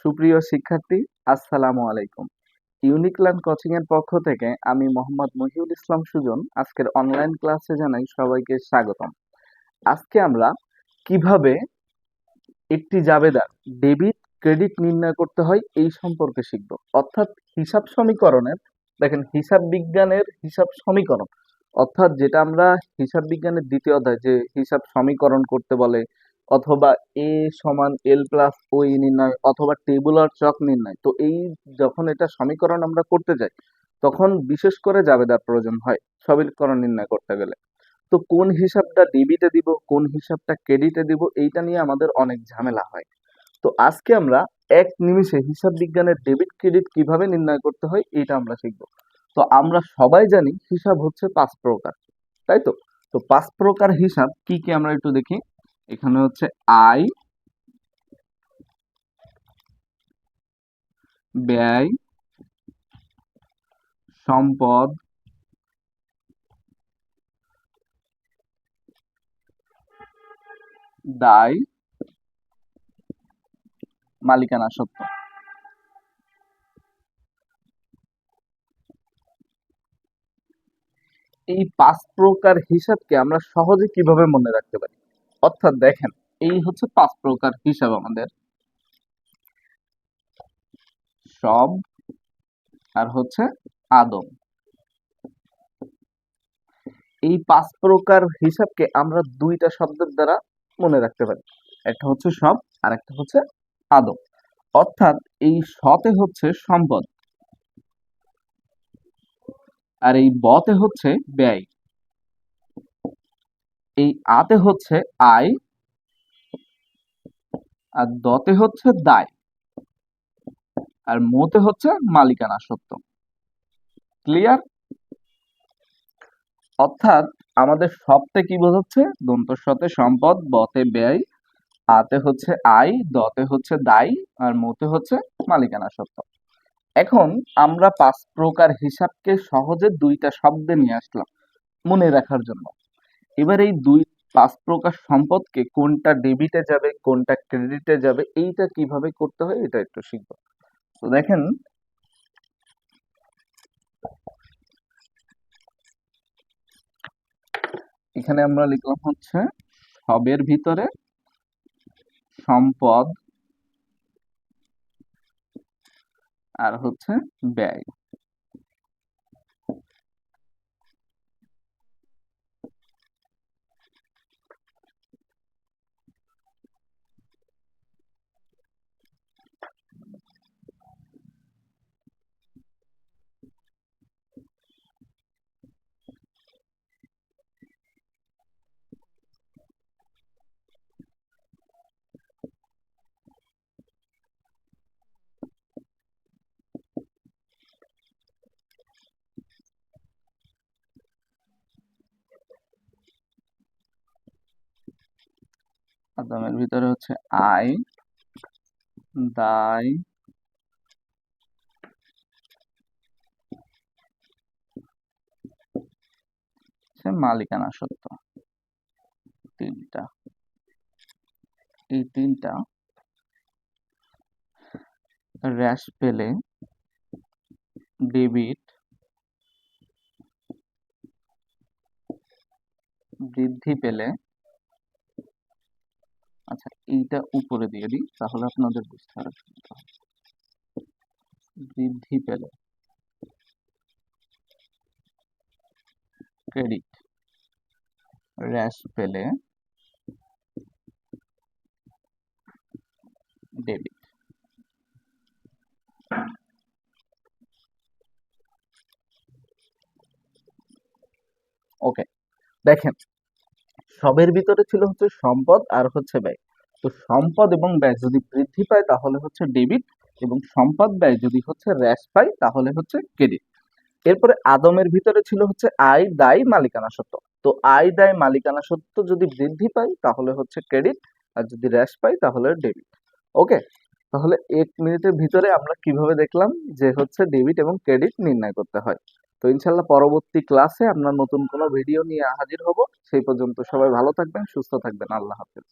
সুপ্রিয় শিক্ষার্থী, আসসালামু আলাইকুম। ইউনিক লার্ন কোচিং এর পক্ষ থেকে আমি মোহাম্মদ মহিউল ইসলাম সুজন আজকের অনলাইন ক্লাসে জানাই সবাইকে স্বাগতম। আজকে আমরা কিভাবে একটি জাবেদার ডেবিট ক্রেডিট নির্ণয় করতে হয় এই সম্পর্কে শিখব। অর্থাৎ হিসাব সমীকরণের, দেখেন হিসাব বিজ্ঞানের হিসাব সমীকরণ, অর্থাৎ যেটা আমরা হিসাব বিজ্ঞানের দ্বিতীয় অধ্যায় যে হিসাব সমীকরণ করতে বলে, অথবা এ সমান এল প্লাস ওই নির্ণয়, অথবা টেবুলার চক নির্ণয়। তো এই যখন এটা সমীকরণ আমরা করতে যাই তখন বিশেষ করে জাবেদার প্রয়োজন হয় সমীকরণ নির্ণয় করতে গেলে। তো কোন হিসাবটা ডেবিটে দিব, কোন হিসাবটা ক্রেডিটে দিব, এইটা নিয়ে আমাদের অনেক ঝামেলা হয়। তো আজকে আমরা এক নিমিষে হিসাব বিজ্ঞানের ডেবিট ক্রেডিট কিভাবে নির্ণয় করতে হয় এটা আমরা শিখব। তো আমরা সবাই জানি হিসাব হচ্ছে 5 প্রকার, তাই তো? তো 5 প্রকার হিসাব কি কি আমরা একটু দেখি। এখানে হচ্ছে আয়, ব্যয়, সম্পদ, দায়, মালিকানা সত্ত্ব। এই 5 প্রকার হিসাবকে আমরা সহজে কিভাবে মনে রাখতে পারি? অর্থাৎ দেখেন, এই হচ্ছে 5 প্রকার হিসাব আমাদের, সব আর হচ্ছে আদম। এই 5 প্রকার হিসাবকে আমরা দুইটা শব্দের দ্বারা মনে রাখতে পারি, একটা হচ্ছে সব আর একটা হচ্ছে আদম। অর্থাৎ এই সতে হচ্ছে সম্পদ, আর এই বতে হচ্ছে ব্যয়, এই আতে হচ্ছে আয়, আর দতে হচ্ছে দায়, আর মোতে হচ্ছে মালিকানা সত্ত্ব। ক্লিয়ার? অর্থাৎ আমাদের সবতে কি বোঝাচ্ছে? দন্ত সতে সম্পদ, বতে ব্যয়, আতে হচ্ছে আয়, দতে হচ্ছে দায়, আর মোতে হচ্ছে মালিকানা সত্ত্ব। এখন আমরা 5 প্রকার হিসাবকে সহজে দুইটা শব্দে নিয়ে আসলাম মনে রাখার জন্য। এবার এই 5 প্রকার সম্পদকে কোনটা ডেবিটে যাবে কোনটা ক্রেডিটে যাবে এইটা কিভাবে করতে হয় এটা একটু শিখবো। তো দেখেন, এখানে আমরা লিখলাম হচ্ছে সবের ভিতরে সম্পদ আর হচ্ছে ব্যয়। আদামের ভিতরে হচ্ছে আয়, দায়, মালিকানা সত্ত্ব। তিনটা, এই তিনটা হ্রাস পেলে ডেবিট, বৃদ্ধি পেলে, আচ্ছা এইটা উপরে দিয়ে দিই তাহলে আপনাদের বুঝতে হবে। বৃদ্ধি পেলে ক্রেডিট, হ্রাস পেলে ডেবিট। ওকে, দেখেন সবের ভিতরে ছিল হচ্ছে সম্পদ আর হচ্ছে ব্যয়। তো সম্পদ এবং ব্যয় যদি বৃদ্ধি পায় তাহলে হচ্ছে ডেবিট, এবং সম্পদ ব্যয় যদি হচ্ছে হ্রাস পায় তাহলে হচ্ছে ক্রেডিট। এরপরে আদমের ভিতরে ছিল হচ্ছে আয়, দায়, মালিকানা সত্ত্ব। তো আয়, দায়, মালিকানা সত্ত্ব যদি বৃদ্ধি পায় তাহলে হচ্ছে ক্রেডিট, আর যদি হ্রাস পায় তাহলে ডেবিট। ওকে, তাহলে 1 মিনিটের ভিতরে আমরা কিভাবে দেখলাম যে হচ্ছে ডেবিট এবং ক্রেডিট নির্ণয় করতে হয়। তো ইনশাল্লাহ পরবর্তী ক্লাসে আমরা নতুন কোনো ভিডিও নিয়ে হাজির হব। সেই পর্যন্ত সবাই ভালো থাকবেন, সুস্থ থাকবেন। আল্লাহ হাফেজ।